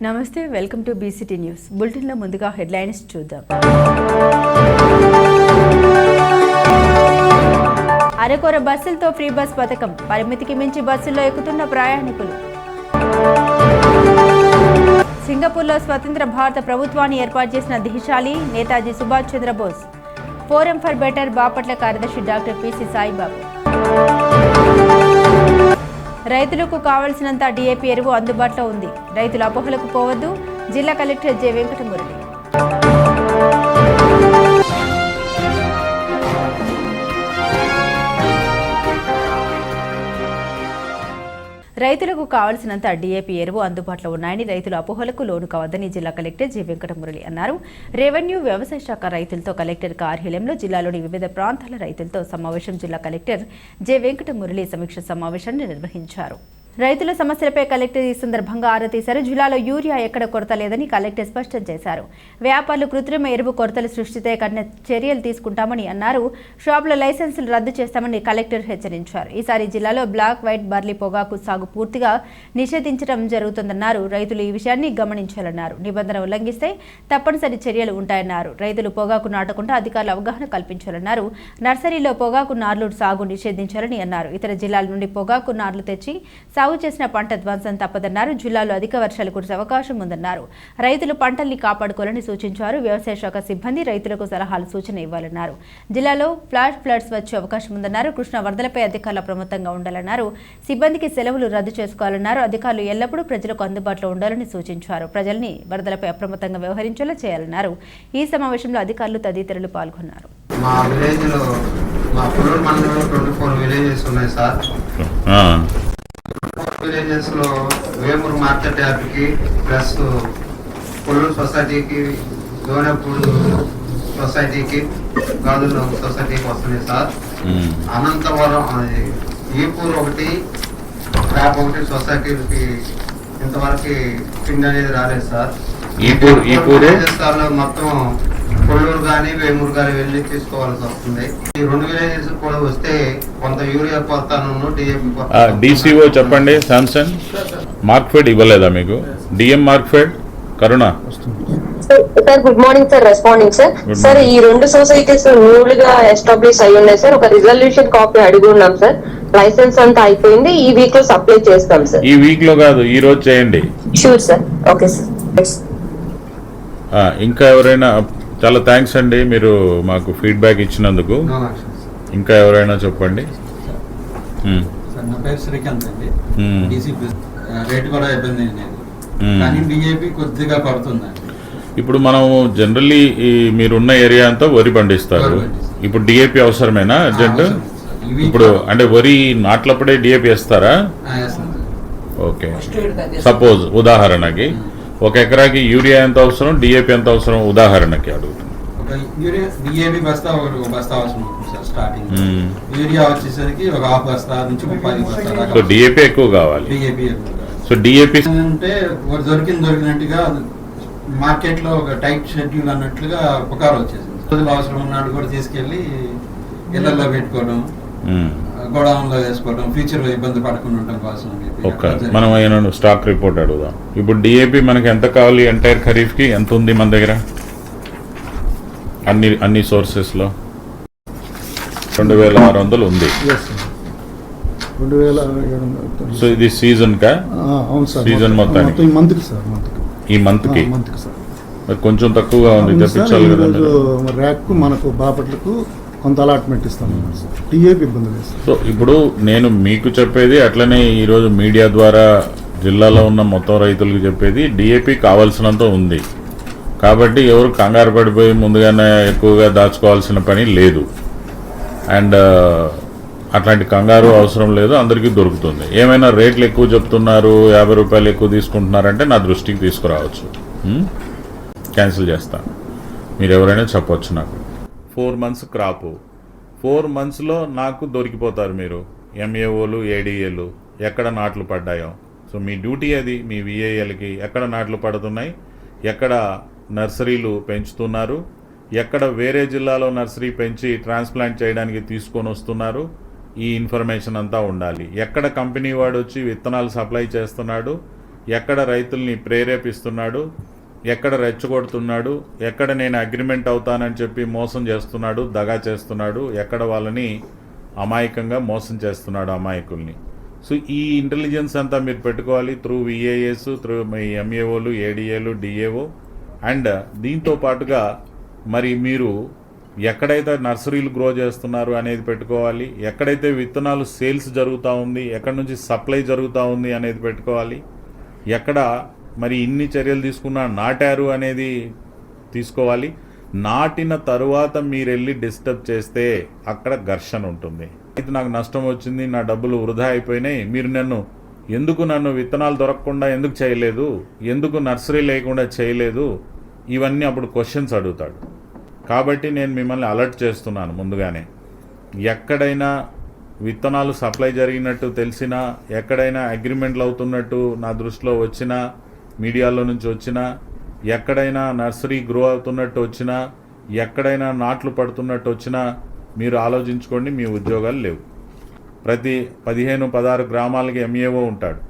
నమస్తే, welcome to BCT news. బులెటిన్లో ముందుగా హెడ్లైన్స్ చూద్దాం. అరకొర బస్సులతో ఫ్రీ బస్ పథకం, పరిమితికి మించి బస్సుల్లో ఎక్కుతున్న ప్రయాణికులు. సింగపూర్లో స్వతంత్ర భారత ప్రభుత్వాన్ని ఏర్పాటు చేసిన దిశాలి Netaji Subhash Chandrabose. Forum for better Bapatla కార్యదర్శి డాక్టర్ పిసి సాయిబాబు. రైతులకు కావలసినంత డీఏపీ ఎరువు అందుబాటులో ఉంది, రైతుల అపోహలకు పోవద్దు, జిల్లా కలెక్టర్ జె వెంకటమురళి. రైతులకు కావాల్సినంత డీఏపీ ఎరువు అందుబాటులో ఉన్నాయని, రైతుల అపోహలకు లోను కావద్దని జిల్లా కలెక్టర్ జె వెంకటమురళి అన్నారు. రెవెన్యూ వ్యవసాయ శాఖ రైతులతో కలెక్టర్ కార్యాలయంలో జిల్లాలోని వివిధ ప్రాంతాల రైతులతో సమావేశం జిల్లా కలెక్టర్ జె వెంకటమురళి సమీక్ష సమావేశాన్ని నిర్వహించారు. రైతుల సమస్యలపై కలెక్టర్ ఈ సందర్భంగా ఆరా తీశారు. జిల్లాలో యూరియా ఎక్కడ కొరత లేదని కలెక్టర్ స్పష్టం చేశారు. వ్యాపారులు కృత్రిమ ఎరువు కొరతలు సృష్టితే కఠిన చర్యలు తీసుకుంటామని అన్నారు. షాపుల లైసెన్సులు రద్దు చేస్తామని కలెక్టర్ హెచ్చరించారు. ఈసారి జిల్లాలో బ్లాక్ వైట్ బార్లీ పొగాకు సాగు పూర్తిగా నిషేధించడం జరుగుతుందన్నారు. రైతులు ఈ విషయాన్ని గమనించాలన్నారు. నిబంధన ఉల్లంఘిస్తే తప్పనిసరి చర్యలు ఉంటాయన్నారు. రైతులు పొగాకు నాటకుండా అధికారులు అవగాహన కల్పించాలన్నారు. నర్సరీలో పొగాకు నార్లు సాగు నిషేధించాలని అన్నారు. ఇతర జిల్లాల నుండి పొగాకు నార్లు తెచ్చి సాగు చేసిన పంట ధ్వంసం తప్పదన్నారు. జిల్లాలో అధిక వర్షాలు కురిసే అవకాశం ఉందన్నారు. రైతులు పంటల్ని కాపాడుకోవాలని సూచించారు. వ్యవసాయ శాఖ సిబ్బంది రైతులకు సలహాలు సూచన ఇవ్వాలన్నారు. జిల్లాలో ఫ్లాష్ ఫ్లడ్స్ వచ్చే అవకాశం ఉందన్నారు. కృష్ణా వరదలపై అధికారులు అప్రమత్తంగా ఉండాలన్నారు. సిబ్బందికి సెలవులు రద్దు చేసుకోవాలన్నారు. అధికారులు ఎల్లప్పుడూ ప్రజలకు అందుబాటులో ఉండాలని సూచించారు. ప్రజల్ని వరదలపై అప్రమత్తంగా వ్యవహరించేలా చేయాలన్నారు. ఈ సమావేశంలో అధికారులు తదితరులు పాల్గొన్నారు. విలేజెస్ లో వేమూరు మార్కెట్ యార్డ్కి ప్లస్ కొల్లూరు సొసైటీకి, దోనపూడు సొసైటీకి, గాజుల సొసైటీకి వస్తున్నాయి సార్. అనంతవరం ఈపూర్ ఒకటి, ట్యాప్ ఒకటి సొసైటీకి ఇంతవరకు పిండి అనేది రాలేదు సార్. మొత్తం కొల్లూరు కానీ వేమూరు కానీ వెళ్ళి తీసుకోవాల్సి వస్తుంది. ఈ 2 విలేజెస్ కూడా వస్తే కొంత యూరియా కొరతను డిఏపి డిసిఓ చెప్పండి. శాంసంగ్ మార్క్ఫెడ్ ఇవ్వలేదా మీకు? DM Markfed Karuna sir. Good morning sir. Responding sir. Sir, ఈ 2 సొసైటీస్ న్యూగా ఎస్టాబ్లిష్ అయ్యి ఉన్నాయి సార్. ఒక రిజల్యూషన్ కాపీ అడిగి ఉన్నాం సార్. లైసెన్స్ అంతా అయిపోయింది. ఈ వీక్ లో సప్లై చేస్తాం సార్. ఈ వీక్ లో కాదు, ఈ రోజు చేయండి. Sure sir. Okay sir. ఇంకా ఎవరైనా? చాలా థ్యాంక్స్ అండి, మీరు మాకు ఫీడ్బ్యాక్ ఇచ్చినందుకు. ఇంకా ఎవరైనా చెప్పండి. నా పేరు శ్రీకాంత్ అండి. రేట్ కూడా ఇబ్బంది కానీ డిఏపి కొద్దిగా పడుతుందండి. ఇప్పుడు మనం జనరల్లీ మీరున్న ఏరియా అంతా వరి పండిస్తారు. ఇప్పుడు డిఏపి అవసరమేనా అర్జెంట్? ఇప్పుడు అంటే వరి నాట్లప్పుడే డిఏపి వేస్తారా? ఓకే. సపోజ్ ఉదాహరణకి 1 ఎకరాకి యూరియా ఎంత అవసరం, డిఏపి ఎంత అవసరం? ఉదాహరణకి అడుగుతున్నాం. డిఏపి బస్తా ఒక బస్తా అవసరం సార్. స్టార్టింగ్ యూరియా వచ్చేసరికి ఒక 1/2 బస్తా నుంచి 30 బస్తా. సో డిఏపి ఎక్కువ కావాలి. సో డిఏపి అంటే దొరికినట్టుగా మార్కెట్ లో ఒక టైట్ షెడ్యూల్ అన్నట్లుగా పుకారు వచ్చేసింది. రోజులు అవసరం ఉన్నాడు కూడా తీసుకెళ్లి ఇళ్లలో పెట్టుకోవడం, గోడౌన్లో వేసుకోవడం, ఫ్యూచర్ లో ఇబ్బంది పడకుండా ఉండడం కోసం. మనం ఏమైనా స్టాక్ రిపోర్ట్ అడుగుదాం. ఇప్పుడు డిఏపి మనకి ఎంత కావాలి? ఎంటైర్ ఖరీఫ్ కి ఎంత ఉంది మన దగ్గర? అన్ని సోర్సెస్ లో 2600 ఉంది. సో ఇది సీజన్ కా? సీజన్ మొత్తానికి ఈ మంత్ కి కొంచెం తక్కువగా ఉంది, తెప్పించాలి కదా. మనకు బాపట్లకు కొంత అలాట్మెంట్ ఇస్తాం. టీఏపీ ఇబ్బంది లేదు. సో ఇప్పుడు నేను మీకు చెప్పేది అట్లనే ఈరోజు మీడియా ద్వారా జిల్లాలో ఉన్న మొత్తం రైతులకు చెప్పేది, డిఏపి కావాల్సినంత ఉంది కాబట్టి ఎవరు కంగారు పడిపోయి ముందుగానే ఎక్కువగా దాచుకోవాల్సిన పని లేదు. అండ్ అట్లాంటి కంగారు అవసరం లేదు, అందరికీ దొరుకుతుంది. ఏమైనా రేట్లు ఎక్కువ చెప్తున్నారు, 50 రూపాయలు ఎక్కువ తీసుకుంటున్నారంటే నా దృష్టికి తీసుకురావచ్చు. క్యాన్సిల్ చేస్తాను. మీరు ఎవరైనా చెప్పవచ్చు నాకు. 4 months క్రాపు, 4 monthsలో నాకు దొరికిపోతారు మీరు. ఎంఏఓలు, ఏడీఏలు ఎక్కడ నాట్లు పడ్డాయో. సో మీ డ్యూటీ అది. మీ విఏఎల్కి ఎక్కడ నాట్లు పడుతున్నాయి, ఎక్కడ నర్సరీలు పెంచుతున్నారు, ఎక్కడ వేరే జిల్లాలో నర్సరీ పెంచి ట్రాన్స్ప్లాంట్ చేయడానికి తీసుకొని వస్తున్నారు, ఈ ఇన్ఫర్మేషన్ అంతా ఉండాలి. ఎక్కడ కంపెనీ వాడు వచ్చి విత్తనాలు సప్లై చేస్తున్నాడు, ఎక్కడ రైతుల్ని ప్రేరేపిస్తున్నాడు, ఎక్కడ రెచ్చగొడుతున్నాడు, ఎక్కడ నేను అగ్రిమెంట్ అవుతానని చెప్పి మోసం చేస్తున్నాడు, దగా చేస్తున్నాడు, ఎక్కడ వాళ్ళని అమాయకంగా మోసం చేస్తున్నాడు అమాయకుల్ని. సో ఈ ఇంటెలిజెన్స్ అంతా మీరు పెట్టుకోవాలి త్రూ విఏఎస్, త్రూ మీ ఎంఏఓలు, ఏడిఏలు, డిఏఓ. అండ్ దీంతో పాటుగా మరి మీరు ఎక్కడైతే నర్సరీలు గ్రో చేస్తున్నారు అనేది పెట్టుకోవాలి, ఎక్కడైతే విత్తనాలు సేల్స్ జరుగుతూ ఉంది, ఎక్కడి నుంచి సప్లై జరుగుతూ ఉంది అనేది పెట్టుకోవాలి, ఎక్కడ మరి ఇన్ని చర్యలు తీసుకున్నా నాటారు అనేది తీసుకోవాలి. నాటిన తరువాత మీరు వెళ్ళి డిస్టర్బ్ చేస్తే అక్కడ ఘర్షణ ఉంటుంది. అయితే నాకు నష్టం వచ్చింది, నా డబ్బులు వృధా అయిపోయినాయి, మీరు నన్ను విత్తనాలు దొరకకుండా ఎందుకు చేయలేదు, ఎందుకు నర్సరీ లేకుండా చేయలేదు, ఇవన్నీ అప్పుడు క్వశ్చన్స్ అడుగుతాడు. కాబట్టి నేను మిమ్మల్ని అలర్ట్ చేస్తున్నాను ముందుగానే. ఎక్కడైనా విత్తనాలు సప్లై జరిగినట్టు తెలిసినా, ఎక్కడైనా అగ్రిమెంట్లు అవుతున్నట్టు నా దృష్టిలో వచ్చినా, మీడియాలో నుంచి వచ్చినా, ఎక్కడైనా నర్సరీ గ్రో అవుతున్నట్టు వచ్చినా, ఎక్కడైనా నాట్లు పడుతున్నట్టు వచ్చినా మీరు ఆలోచించుకోండి, మీ ఉద్యోగాలు లేవు. ప్రతి 15-16 గ్రామాలకి ఎంఏఓ ఉంటాడు,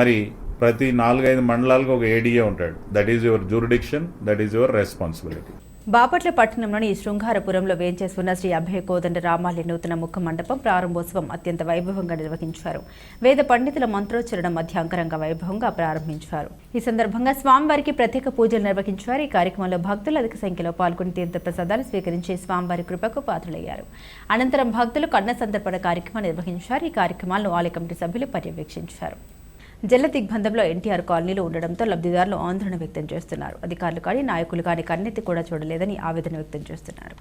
మరి ప్రతి 4-5 మండలాలకు ఒక ఏడీఏ ఉంటాడు. That is your jurisdiction, that is your responsibility. Bapatla పట్టణంలోని శృంగారపురంలో వేంచేస్తున్న శ్రీ అభయ కోదండ రామాలయ నూతన ముఖ మండపం ప్రారంభోత్సవం అత్యంత వైభవంగా నిర్వహించారు. వేద పండితుల మంత్రోచ్చరణ మధ్య అంగరంగ వైభవంగా ప్రారంభించారు. ఈ సందర్భంగా స్వామివారికి ప్రత్యేక పూజలు నిర్వహించారు. ఈ కార్యక్రమంలో భక్తులు అధిక సంఖ్యలో పాల్గొని తీర్థ ప్రసాదాలు స్వీకరించి స్వామివారి కృపకు పాత్రులయ్యారు. అనంతరం భక్తులకు అన్న సంతర్పణ కార్యక్రమం నిర్వహించారు. ఈ కార్యక్రమాలను ఆలయ కమిటీ సభ్యులు పర్యవేక్షించారు. జల దిగ్బంధంలో ఎన్టీఆర్ కాలనీలు ఉండడంతో లబ్ధిదారులు ఆందోళన వ్యక్తం చేస్తున్నారు. అధికారులు కానీ నాయకులు కానీ కన్నెత్తి కూడా చూడలేదని ఆవేదన వ్యక్తం చేస్తున్నారు.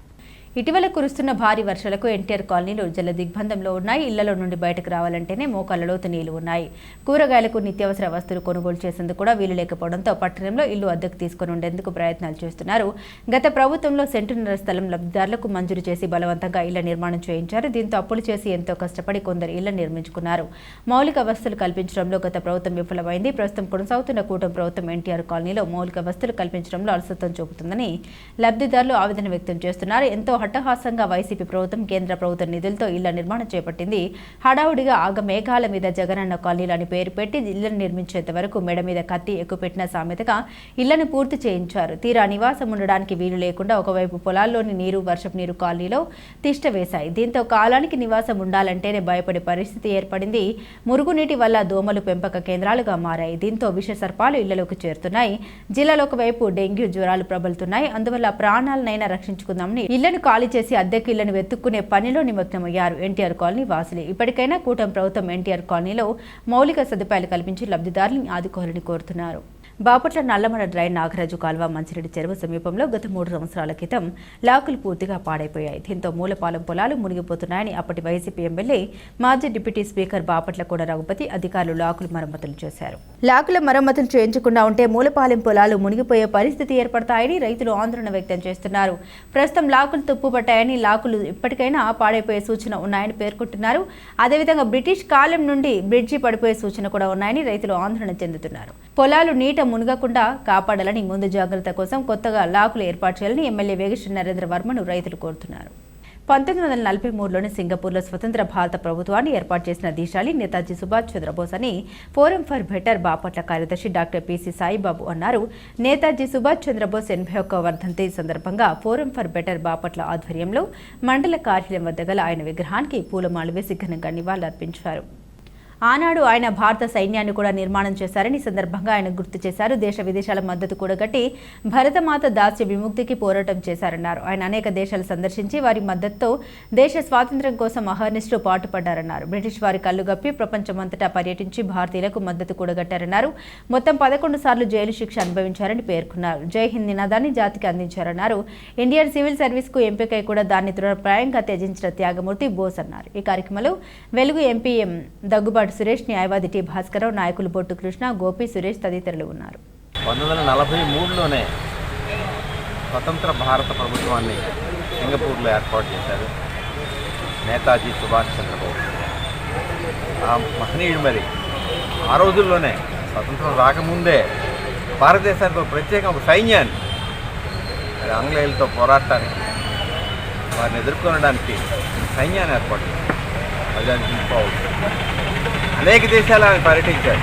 ఇటీవల కురుస్తున్న భారీ వర్షాలకు ఎన్టీఆర్ కాలనీలు జల దిగ్బంధంలో ఉన్నాయి. ఇళ్లలో నుండి బయటకు రావాలంటేనే మోకాళ్లలోతు నీళ్లు ఉన్నాయి. కూరగాయలకు నిత్యావసర వస్తువులు కొనుగోలు చేసేందుకు కూడా వీలు లేకపోవడంతో పట్టణంలో ఇల్లు అద్దెకు తీసుకుని ఉండేందుకు ప్రయత్నాలు చేస్తున్నారు. గత ప్రభుత్వంలో సెంటున్నర స్థలం లబ్ధిదారులకు మంజూరు చేసి బలవంతంగా ఇళ్ల నిర్మాణం చేయించారు. దీంతో అప్పులు చేసి ఎంతో కష్టపడి కొందరు ఇళ్ల నిర్మించుకున్నారు. మౌలిక వసతులు కల్పించడంలో గత ప్రభుత్వం విఫలమైంది. ప్రస్తుతం కొనసాగుతున్న కూటమి ప్రభుత్వం ఎన్టీఆర్ కాలనీలో మౌలిక వసతులు కల్పించడంలో అలసత్వం చూపుతుందని లబ్ధిదారులు ఆవేదన వ్యక్తం చేస్తున్నారు. ఎంతో హఠహాసంగా వైసీపీ ప్రభుత్వం కేంద్ర ప్రభుత్వ నిధులతో ఇళ్ల నిర్మాణం చేపట్టింది. హడావుడిగా ఆగమేఘాల మీద జగనన్న కాలనీలు అని పేరు పెట్టి ఇళ్లను నిర్మించేంత వరకు మెడ మీద కత్తి ఎక్కుపెట్టిన సామెతగా ఇళ్లను పూర్తి చేయించారు. తీరా నివాసం ఉండడానికి వీలు లేకుండా ఒకవైపు పొలాల్లోని నీరు, వర్షపు నీరు కాలనీలో తిష్ట వేశాయి. దీంతో కాలానికి నివాసం ఉండాలంటేనే భయపడే పరిస్థితి ఏర్పడింది. మురుగునీటి వల్ల దోమలు పెంపక కేంద్రాలుగా మారాయి. దీంతో విష సర్పాలు ఇళ్లలోకి చేరుతున్నాయి. జిల్లాలో ఒకవైపు డెంగ్యూ జ్వరాలు ప్రబలుతున్నాయి. అందువల్ల ప్రాణాలనైనా రక్షించుకుందామని ఇళ్లను ఖాళీ చేసి అద్దెకు ఇళ్లను వెతుక్కునే పనిలో నిమగ్నమయ్యారు ఎన్టీఆర్ కాలనీ వాసులే. ఇప్పటికైనా కూటమి ప్రభుత్వం ఎన్టీఆర్ కాలనీలో మౌలిక సదుపాయాలు కల్పించి లబ్ధిదారులను ఆదుకోవాలని కోరుతున్నారు. బాపట్ల నల్లమల డ్రైన్ నాగరాజు కాల్వ మంచిరెడ్డి చెరువు సమీపంలో గత 3 సంవత్సరాల క్రితం లాకులు పూర్తిగా పాడైపోయాయి. దీంతో మూలపాలెం పొలాలు మునిగిపోతున్నాయని అప్పటి వైసీపీ ఎమ్మెల్యే మాజీ డిప్యూటీ స్పీకర్ బాపట్ల కోడ రఘుపతి అధికారులు లాకులు మరమ్మతులు చేశారు. లాకుల మరమ్మతులు చేయించకుండా ఉంటే మూలపాలెం పొలాలు మునిగిపోయే పరిస్థితి ఏర్పడతాయని రైతులు ఆందోళన వ్యక్తం చేస్తున్నారు. ప్రస్తుతం లాకులు తుప్పుపట్టాయని, లాకులు ఇప్పటికైనా పాడైపోయే సూచన ఉన్నాయని పేర్కొంటున్నారు. అదేవిధంగా బ్రిటిష్ కాలం నుండి బ్రిడ్జి పడిపోయే సూచన కూడా ఉన్నాయని రైతులు ఆందోళన చెందుతున్నారు. పొలాలు నీట మునగకుండా కాపాడాలని, ముందు జాగ్రత్త కోసం కొత్తగా లాకులు ఏర్పాటు చేయాలని ఎమ్మెల్యే వేగశ్రీ నరేంద్ర వర్మను రైతులు కోరుతున్నారు. 1943లోని సింగపూర్లో స్వతంత్ర భారత ప్రభుత్వాన్ని ఏర్పాటు చేసిన దీశాలి నేతాజీ సుభాష్ చంద్రబోస్ అని ఫోరం ఫర్ బెటర్ బాపట్ల కార్యదర్శి డాక్టర్ పిసి సాయిబాబు అన్నారు. నేతాజీ సుభాష్ చంద్రబోస్ 81వ వర్ధంతి సందర్భంగా ఫోరం ఫర్ బెటర్ బాపట్ల ఆధ్వర్యంలో మండల కార్యాలయం వద్ద గల ఆయన విగ్రహానికి పూలమాలలు వేసి ఘనంగా నివాళులర్పించారు. ఆనాడు ఆయన భారత సైన్యాన్ని కూడా నిర్మాణం చేశారని సందర్భంగా ఆయన గుర్తు చేశారు. దేశ విదేశాల మద్దతు కూడగట్టి భరతమాత దాస్య విముక్తికి పోరాటం చేశారన్నారు. ఆయన అనేక దేశాలు సందర్శించి వారి మద్దతుతో దేశ స్వాతంత్ర్యం కోసం అహర్నిశలు పాటుపడ్డారన్నారు. బ్రిటిష్ వారి కళ్ళుగప్పి ప్రపంచమంతటా పర్యటించి భారతీయులకు మద్దతు కూడగట్టారన్నారు. మొత్తం 11 సార్లు జైలు శిక్ష అనుభవించారని పేర్కొన్నారు. జై హింద్ నినాదాన్ని జాతికి అందించారన్నారు. ఇండియన్ సివిల్ సర్వీస్ కు ఎంపికై కూడా దాన్ని తృణప్రాయంగా త్యజించిన త్యాగమూర్తి బోస్ అన్నారు. ఈ కార్యక్రమంలో వెలుగు ఎంపీఎం దగ్గుబాటు సురేష్, న్యాయవాది టి భాస్కరరావు, నాయకులు బొట్టు కృష్ణ, గోపి, సురేష్ తదితరులు ఉన్నారు. 1943లోనే స్వతంత్ర భారత ప్రభుత్వాన్ని సింగపూర్లో ఏర్పాటు చేశారు నేతాజీ సుభాష్ చంద్రబోస్. ఆ మహనీయుడు మరి ఆ రోజుల్లోనే స్వతంత్రం రాకముందే భారతదేశానికి ప్రత్యేక ఒక సైన్యాన్ని, ఆంగ్లేయులతో పోరాటానికి, వారిని ఎదుర్కొనడానికి సైన్యాన్ని ఏర్పాటు చేశారు. అనేక దేశాలు ఆయన పర్యటించారు.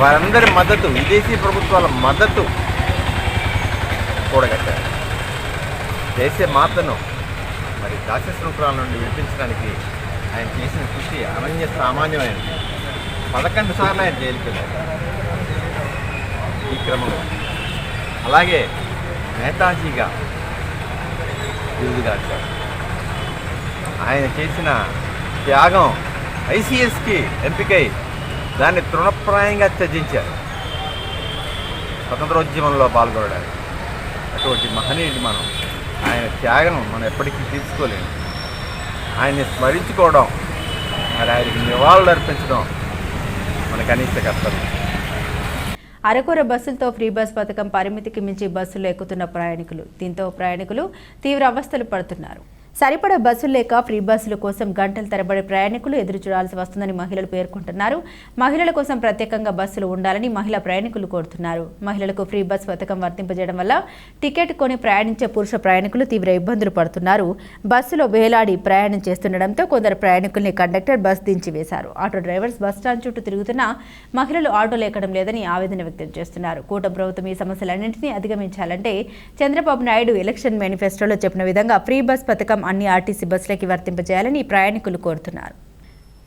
వారందరి మద్దతు, విదేశీ ప్రభుత్వాల మద్దతు కూడగట్టారు. దేశ మాతను మరి దాస్య శృంఖలాల నుండి విడిపించడానికి ఆయన చేసిన కృషి అనన్య సామాన్యమైనది. 11 సార్లు ఆయన జైలుకి వెళ్ళారు ఈ క్రమంలో. అలాగే నేతాజీగా బిరుదుగార్చారు. ఆయన చేసిన త్యాగం ఐసీఎస్కి ఎంపికై దాన్ని తృణప్రాయంగా త్యజించారు స్వతంత్రోద్యమంలో పాల్గొనడానికి. అటువంటి మహనీయుడు ఆయన త్యాగం మనం ఎప్పటికీ తీసుకోలేము. ఆయన్ని స్మరించుకోవడం, మరి ఆయనకి నివాళులు అర్పించడం మన కనీస కర్తవ్యం. అరకొర బస్సులతో ఫ్రీ బస్ పథకం పరిమితికి మించి బస్సుల్లో ఎక్కుతున్న ప్రయాణికులు. దీంతో ప్రయాణికులు తీవ్ర అవస్థలు పడుతున్నారు. సరిపడా బస్సులు లేక ఫ్రీ బస్సుల కోసం గంటల తరబడి ప్రయాణికులు ఎదురు చూడాల్సి వస్తుందని మహిళలు పేర్కొంటున్నారు. మహిళల కోసం ప్రత్యేకంగా బస్సులు ఉండాలని మహిళా ప్రయాణికులు కోరుతున్నారు. మహిళలకు ఫ్రీ బస్ పథకం వర్తింపజేయడం వల్ల టికెట్ కొని ప్రయాణించే పురుష ప్రయాణికులు తీవ్ర ఇబ్బందులు పడుతున్నారు. బస్సులో వేలాడి ప్రయాణం చేస్తుండటంతో కొందరు ప్రయాణికుల్ని కండక్టర్ బస్ దించి వేశారు. ఆటో డ్రైవర్స్ బస్ స్టాండ్ చుట్టూ తిరుగుతున్నా మహిళలు ఆటోలు ఎక్కడం లేదని ఆవేదన వ్యక్తం చేస్తున్నారు. కూటమి ప్రభుత్వం ఈ సమస్యలన్నింటినీ అధిగమించాలంటే చంద్రబాబు నాయుడు ఎలక్షన్ మేనిఫెస్టోలో చెప్పిన విధంగా ఫ్రీ బస్ పథకం అన్ని ఆర్టీసీ బస్సులకి వర్తింపజేయాలని ప్రయాణికులు కోరుతున్నారు.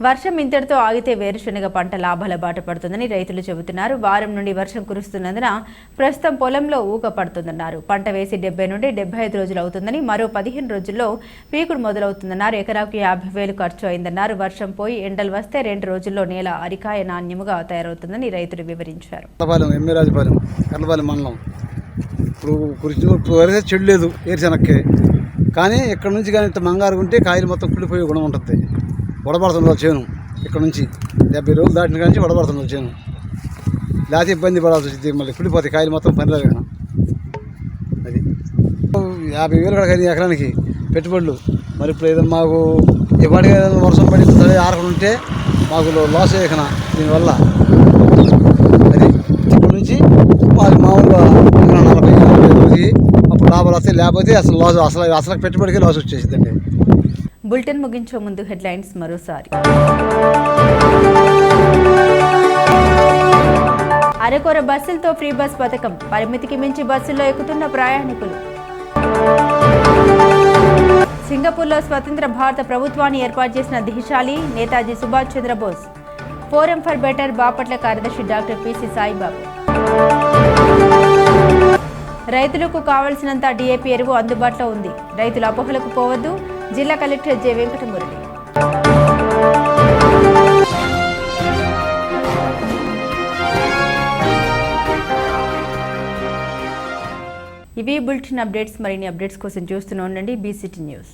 వర్షం ఇంతటితో ఆగితే వేరుశనగ పంట లాభాల బాట పడుతుందని రైతులు చెబుతున్నారు. వారం నుండి వర్షం కురుస్తున్నందున ప్రస్తుతం పొలంలో ఊక పడుతుందన్నారు. పంట వేసి 70 నుండి 75 రోజులు అవుతుందని, మరో 15 రోజుల్లో పీకుడు మొదలవుతుందన్నారు. ఎకరాకు 50,000 ఖర్చు అయిందన్నారు. వర్షం పోయి ఎండలు వస్తే 2 రోజుల్లో నేల అరికాయ నాణ్యముగా తయారవుతుందని రైతులు వివరించారు. ఇప్పుడు చెడు లేదు ఏరుశనక్కే, కానీ ఇక్కడ నుంచి కానీ ఇంత మంగారు ఉంటే కాయలు మొత్తం కుళ్ళిపోయే గుణం ఉంటుంది. వడబడుతున్నారు చేను, ఇక్కడ నుంచి 70 రోజులు దాటిన కానీ వడబడుతున్నారు చేను. లేకపోతే ఇబ్బంది పడాల్సి వచ్చింది, మళ్ళీ కుళ్ళిపోతాయి కాయలు మొత్తం పనిలేదు కదా. అది 50,000 కానీ ఎకరానికి పెట్టుబడులు. మరి ఇప్పుడు ఏదైనా మాకు ఇవాడిగా వర్షం పడి తడి ఆరకుండా ఉంటే మాకు లాస్ అయ్యేకనా దీనివల్ల. అది ఇప్పటి నుంచి మాకు మామూలుగా 40-50 రోజులు అప్పుడు లాభాలు వస్తాయి, లేకపోతే అసలు లాస్ అసలు పెట్టుబడికి లాస్ వచ్చేసిందండి. బులెటిన్ ముగించే ముందు హెడ్లైన్స్ మరోసారి. అరకొర బస్సులతో ఫ్రీ బస్ పథకం, పరిమితికి మించి బస్సుల్లో ఎక్కుతున్న ప్రయాణికులు. సింగపూర్లో స్వతంత్ర భారత ప్రభుత్వాన్ని ఏర్పాటు చేసిన దిశాలి Netaji Subhash Chandrabose. Forum for better Bapatla కార్యదర్శి డాక్టర్ పిసి సాయిబాబు. రైతులకు కావలసినంత డిఏపి ఎరువు అందుబాటులో ఉంది. రైతుల అపోహలకు పోవద్దు. జిల్లా కలెక్టర్ జె వెంకటమురళి. ఇవి బులెటిన్ అప్డేట్స్. మరిన్ని అప్డేట్స్ కోసం చూస్తూనే ఉండండి BCT న్యూస్.